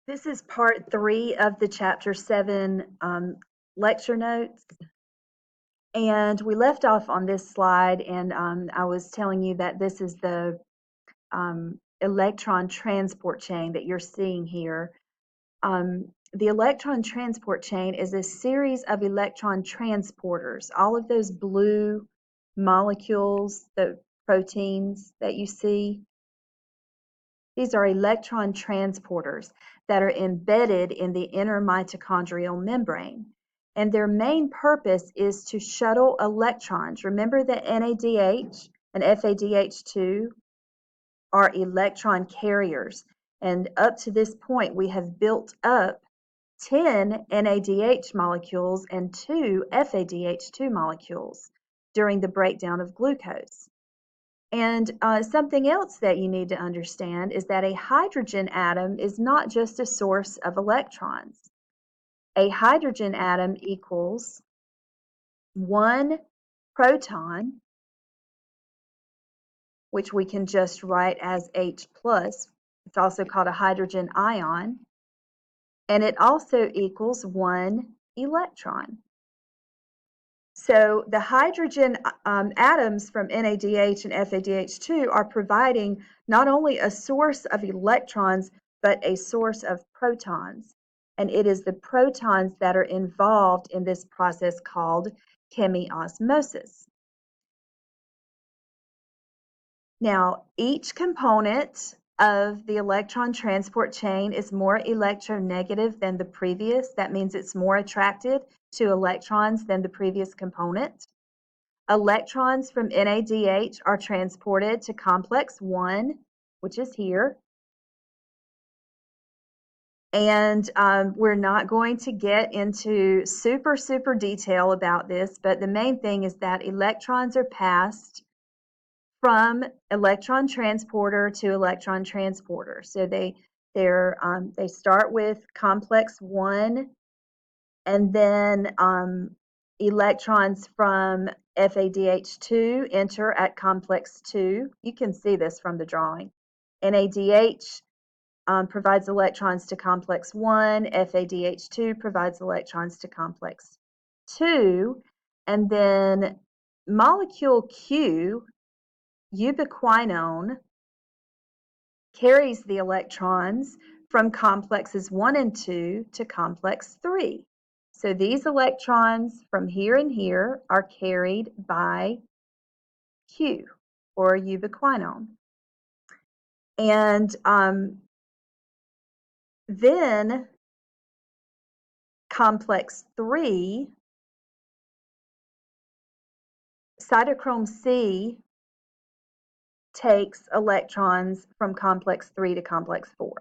This is part 3 of the Chapter 7 lecture notes. And we left off on this slide, and I was telling you that this is the electron transport chain that you're seeing here. The electron transport chain is a series of electron transporters. All of those blue molecules, the proteins that you see, these are electron transporters that are embedded in the inner mitochondrial membrane. And their main purpose is to shuttle electrons. Remember that NADH and FADH2 are electron carriers. And up to this point, we have built up 10 NADH molecules and 2 FADH2 molecules during the breakdown of glucose. And something else that you need to understand is that a hydrogen atom is not just a source of electrons. A hydrogen atom equals 1 proton, which we can just write as H+. It's also called a hydrogen ion. And it also equals 1 electron. So the hydrogen atoms from NADH and FADH2 are providing not only a source of electrons, but a source of protons. And it is the protons that are involved in this process called chemiosmosis. Now, each component of the electron transport chain is more electronegative than the previous. That means it's more attracted to electrons than the previous component. Electrons from NADH are transported to complex 1, which is here. And we're not going to get into super detail about this, but the main thing is that electrons are passed from electron transporter to electron transporter. So they start with complex 1, and then electrons from FADH2 enter at complex 2. You can see this from the drawing. NADH provides electrons to complex 1, FADH2 provides electrons to complex 2, and then molecule Q, ubiquinone, carries the electrons from complexes 1 and 2 to complex 3. So these electrons from here and here are carried by Q, or ubiquinone. And then complex 3, cytochrome C takes electrons from complex 3 to complex 4.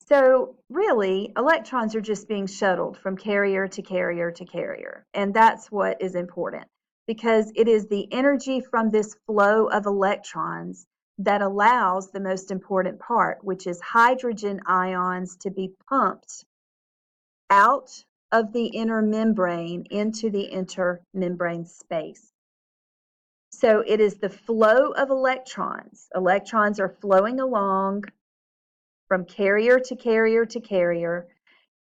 So really, electrons are just being shuttled from carrier to carrier to carrier. And that's what is important, because it is the energy from this flow of electrons that allows the most important part, which is hydrogen ions to be pumped out of the inner membrane into the intermembrane space. So it is the flow of electrons. Electrons are flowing along from carrier to carrier to carrier.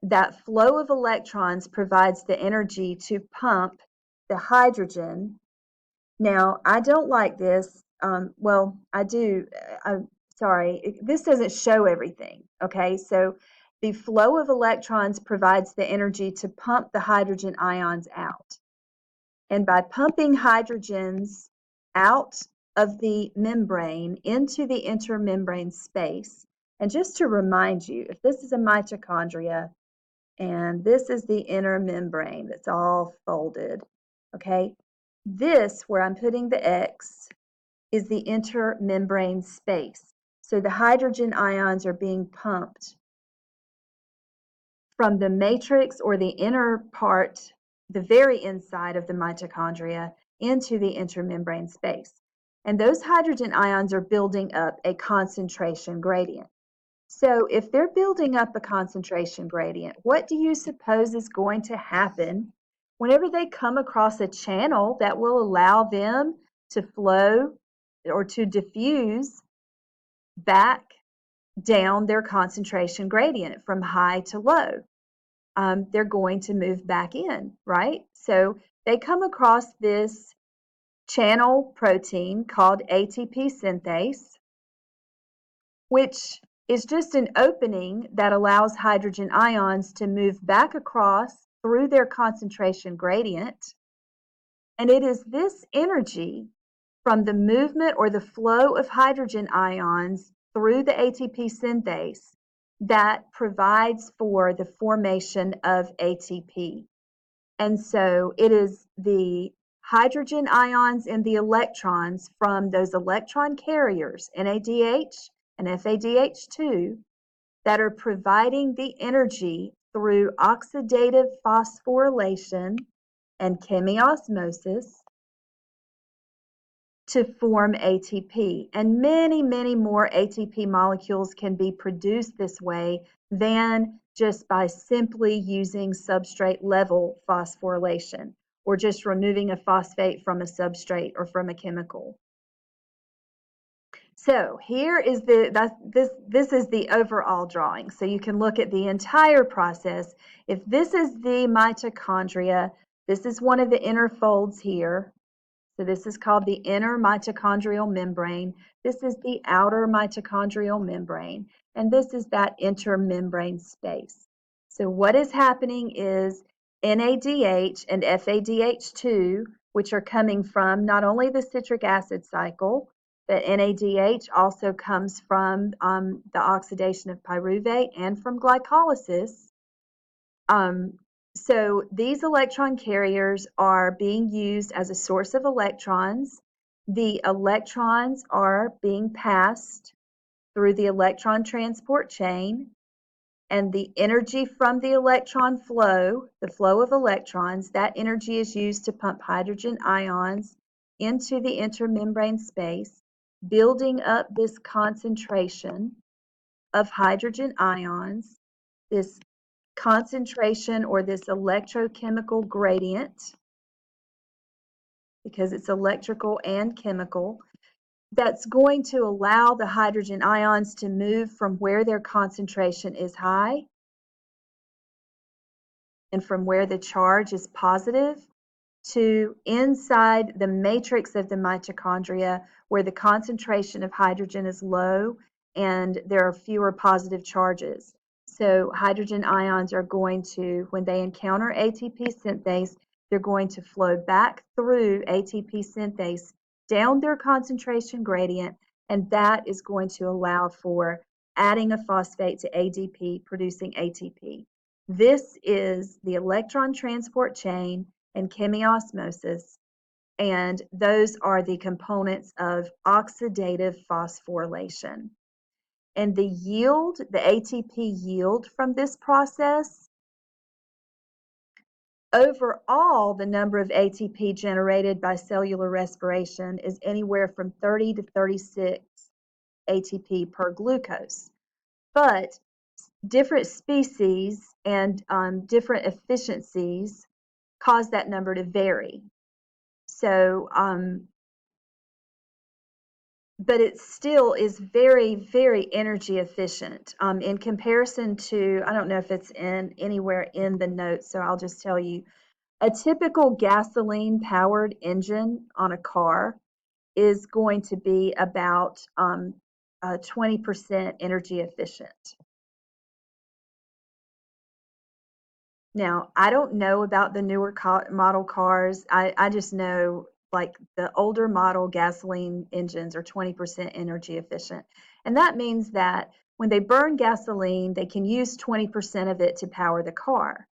That flow of electrons provides the energy to pump the hydrogen. Now, I don't like this. Well, I do. Sorry, this doesn't show everything. Okay, so the flow of electrons provides the energy to pump the hydrogen ions out. And by pumping hydrogens out of the membrane into the intermembrane space, and just to remind you, if this is a mitochondria and this is the inner membrane that's all folded, okay, this, where I'm putting the X, is the intermembrane space. So the hydrogen ions are being pumped from the matrix, or the inner part, the very inside of the mitochondria, into the intermembrane space. And those hydrogen ions are building up a concentration gradient. So if they're building up a concentration gradient, what do you suppose is going to happen whenever they come across a channel that will allow them to flow or to diffuse back down their concentration gradient from high to low. They're going to move back in, right? So they come across this channel protein called ATP synthase, which is just an opening that allows hydrogen ions to move back across through their concentration gradient. And it is this energy from the movement or the flow of hydrogen ions through the ATP synthase that provides for the formation of ATP. And so it is the hydrogen ions and the electrons from those electron carriers, NADH and FADH2, that are providing the energy through oxidative phosphorylation and chemiosmosis to form ATP. And many, many more ATP molecules can be produced this way than just by simply using substrate level phosphorylation or just removing a phosphate from a substrate or from a chemical. So here is this is the overall drawing. So you can look at the entire process. If this is the mitochondria, this is one of the inner folds here. So this is called the inner mitochondrial membrane. This is the outer mitochondrial membrane, and this is that intermembrane space. So what is happening is NADH and FADH2, which are coming from not only the citric acid cycle, but NADH also comes from the oxidation of pyruvate and from glycolysis. So these electron carriers are being used as a source of electrons. The electrons are being passed through the electron transport chain, and the energy from the electron flow, the flow of electrons, that energy is used to pump hydrogen ions into the intermembrane space, building up this concentration of hydrogen ions, this concentration or this electrochemical gradient, because it's electrical and chemical, that's going to allow the hydrogen ions to move from where their concentration is high and from where the charge is positive to inside the matrix of the mitochondria where the concentration of hydrogen is low and there are fewer positive charges. So hydrogen ions are going to, when they encounter ATP synthase, they're going to flow back through ATP synthase down their concentration gradient, and that is going to allow for adding a phosphate to ADP, producing ATP. This is the electron transport chain and chemiosmosis, and those are the components of oxidative phosphorylation. And the yield, the ATP yield from this process, overall, the number of ATP generated by cellular respiration is anywhere from 30 to 36 ATP per glucose. But different species and different efficiencies cause that number to vary. So, but it still is very, very energy efficient in comparison to, I don't know if it's in anywhere in the notes, so I'll just tell you, a typical gasoline powered engine on a car is going to be about 20% energy efficient. Now, I don't know about the newer model cars. I just know like the older model gasoline engines are 20% energy efficient. And that means that when they burn gasoline, they can use 20% of it to power the car.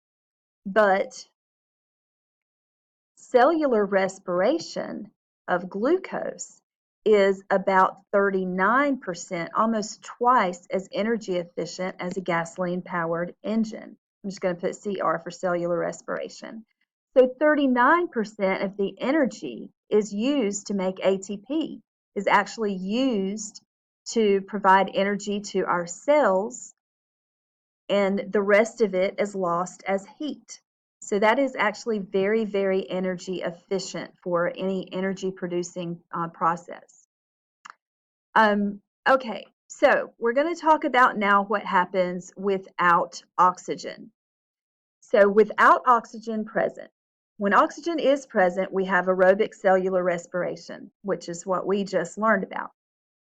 But cellular respiration of glucose is about 39%, almost twice as energy efficient as a gasoline powered engine. I'm just going to put CR for cellular respiration. So 39% of the energy is used to make ATP, is actually used to provide energy to our cells, and the rest of it is lost as heat. So that is actually very, very energy efficient for any energy producing process. Okay, So we're going to talk about now what happens without oxygen. So without oxygen present, when oxygen is present, we have aerobic cellular respiration, which is what we just learned about.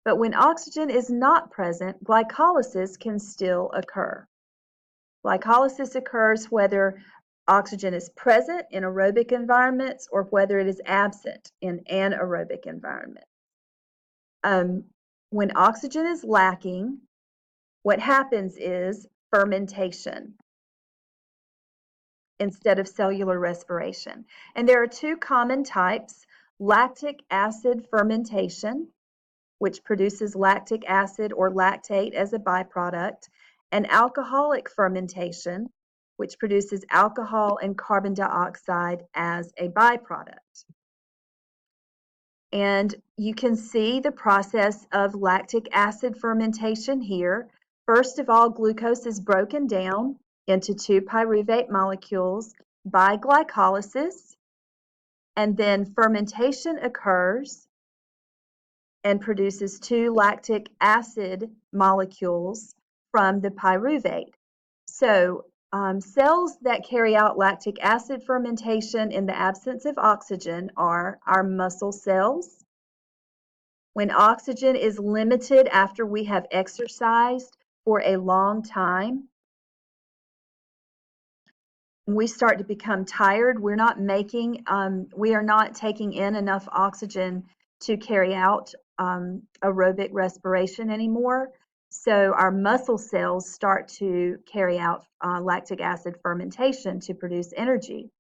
But when oxygen is not present, glycolysis can still occur. Glycolysis occurs whether oxygen is present in aerobic environments or whether it is absent in anaerobic environments. When oxygen is lacking, what happens is fermentation instead of cellular respiration. And there are two common types: lactic acid fermentation, which produces lactic acid or lactate as a byproduct, and alcoholic fermentation, which produces alcohol and carbon dioxide as a byproduct. And you can see the process of lactic acid fermentation here. First of all, glucose is broken down into two pyruvate molecules by glycolysis, and then fermentation occurs and produces two lactic acid molecules from the pyruvate. So cells that carry out lactic acid fermentation in the absence of oxygen are our muscle cells. When oxygen is limited after we have exercised for a long time, we start to become tired. We are not taking in enough oxygen to carry out aerobic respiration anymore. So our muscle cells start to carry out lactic acid fermentation to produce energy.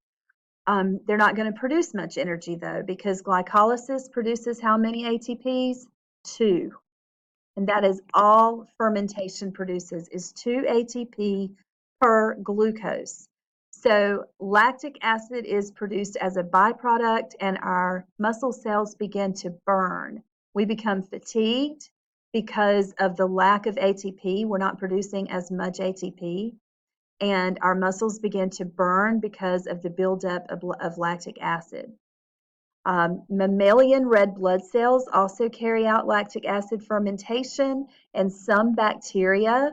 They're not going to produce much energy though, because glycolysis produces how many ATPs? 2. And that is all fermentation produces, is 2 ATP per glucose. So lactic acid is produced as a byproduct and our muscle cells begin to burn. We become fatigued because of the lack of ATP. We're not producing as much ATP. And our muscles begin to burn because of the buildup of lactic acid. Mammalian red blood cells also carry out lactic acid fermentation, and some bacteria,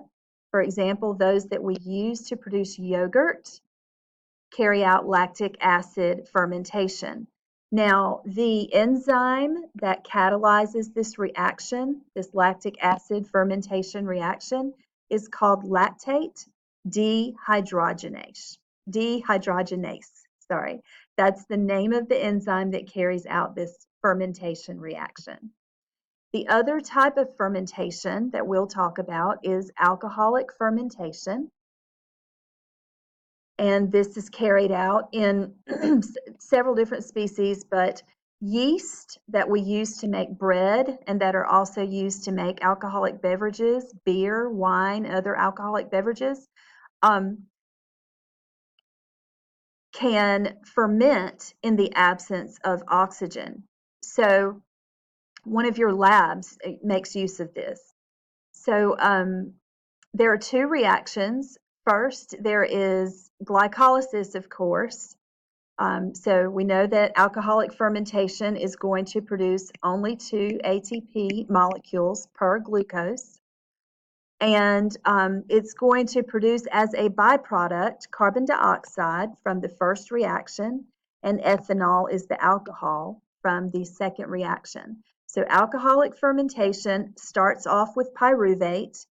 for example, those that we use to produce yogurt, carry out lactic acid fermentation. Now, the enzyme that catalyzes this reaction, this lactic acid fermentation reaction, is called lactate dehydrogenase. Sorry. That's the name of the enzyme that carries out this fermentation reaction. The other type of fermentation that we'll talk about is alcoholic fermentation. And this is carried out in several different species, but yeast that we use to make bread and that are also used to make alcoholic beverages, beer, wine, other alcoholic beverages, can ferment in the absence of oxygen. So one of your labs makes use of this. So there are two reactions. First, there is glycolysis, of course. So we know that alcoholic fermentation is going to produce only 2 ATP molecules per glucose. And it's going to produce as a byproduct carbon dioxide from the first reaction, and ethanol is the alcohol from the second reaction. So alcoholic fermentation starts off with pyruvate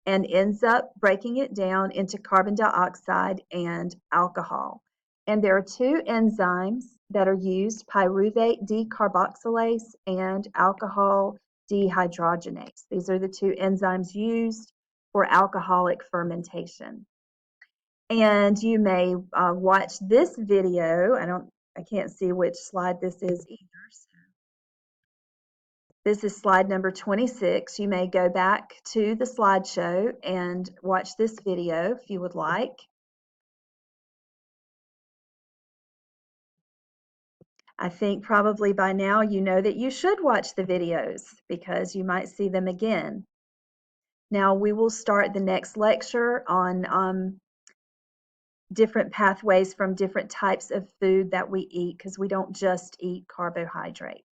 and ends up breaking it down into carbon dioxide and alcohol. And there are two enzymes that are used, pyruvate decarboxylase and alcohol dehydrogenase. These are the two enzymes used for alcoholic fermentation. And you may watch this video. I can't see which slide this is either. So this is slide number 26. You may go back to the slideshow and watch this video if you would like. I think probably by now you know that you should watch the videos because you might see them again. Now we will start the next lecture on different pathways from different types of food that we eat, because we don't just eat carbohydrates.